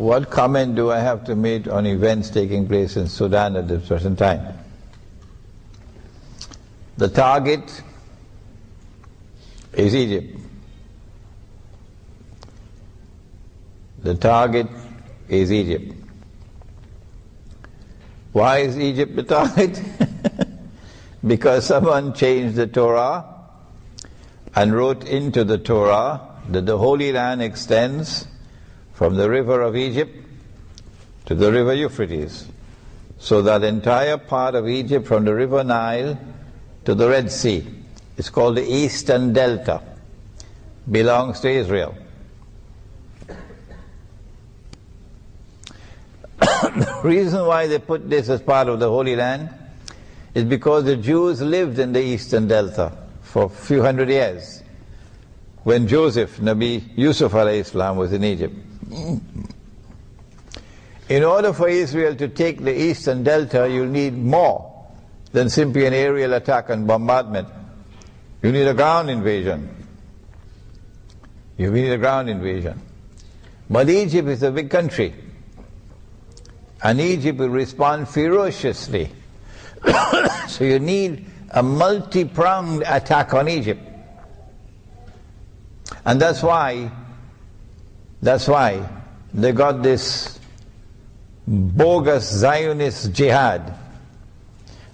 What comment do I have to make on events taking place in Sudan at this present time? The target is Egypt. The target is Egypt. Why is Egypt the target? Because someone changed the Torah and wrote into the Torah that the Holy Land extends from the river of Egypt to the river Euphrates. So that entire part of Egypt from the river Nile to the Red Sea, it's called the Eastern Delta, belongs to Israel. The reason why they put this as part of the Holy Land is because the Jews lived in the Eastern Delta for a few hundred years when Joseph, Nabi Yusuf alayhi salam, was in Egypt. In order for Israel to take the Eastern Delta, you'll need more than simply an aerial attack and bombardment. You need a ground invasion. You need a ground invasion. But Egypt is a big country, and Egypt will respond ferociously. So you need a multi-pronged attack on Egypt. And that's why they got this bogus Zionist jihad.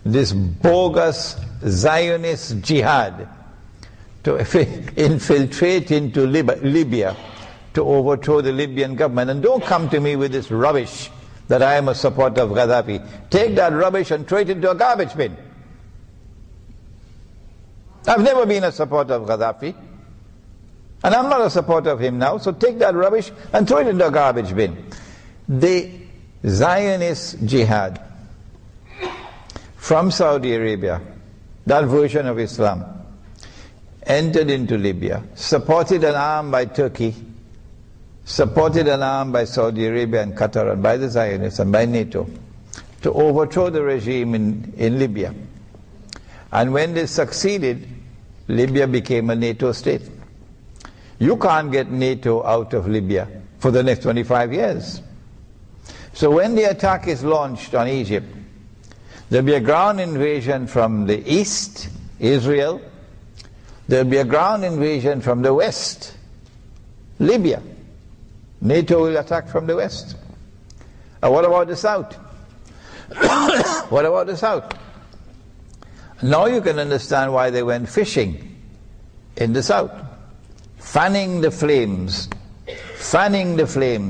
This bogus Zionist jihad to infiltrate into Libya to overthrow the Libyan government. And don't come to me with this rubbish that I am a supporter of Gaddafi. Take that rubbish and throw it into a garbage bin. I've never been a supporter of Gaddafi, and I'm not a supporter of him now, so take that rubbish and throw it into a garbage bin. The Zionist jihad from Saudi Arabia, that version of Islam, entered into Libya, supported and armed by Turkey, supported and armed by Saudi Arabia and Qatar and by the Zionists and by NATO, to overthrow the regime in Libya. And when they succeeded, Libya became a NATO state. You can't get NATO out of Libya for the next 25 years. So when the attack is launched on Egypt, there'll be a ground invasion from the east, Israel. There'll be a ground invasion from the west, Libya. NATO will attack from the west. And what about the south? What about the south? Now you can understand why they went fishing in the south, fanning the flames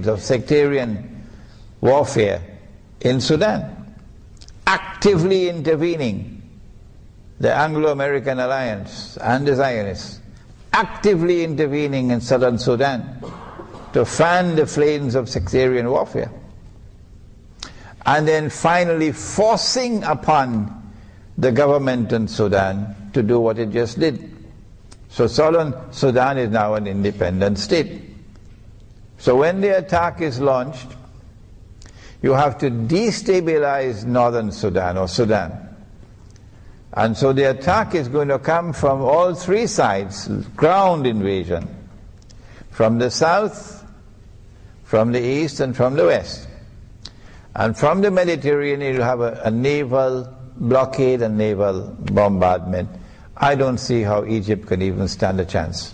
of sectarian warfare in Sudan, actively intervening, the Anglo-American alliance and the Zionists, actively intervening in southern Sudan to fan the flames of sectarian warfare, and then finally forcing upon the government in Sudan to do what it just did. So southern Sudan is now an independent state. So when the attack is launched, you have to destabilize northern Sudan or Sudan. And so the attack is going to come from all three sides, ground invasion, from the south, from the east, and from the west. And from the Mediterranean you'll have a naval blockade and naval bombardment. I don't see how Egypt can even stand a chance.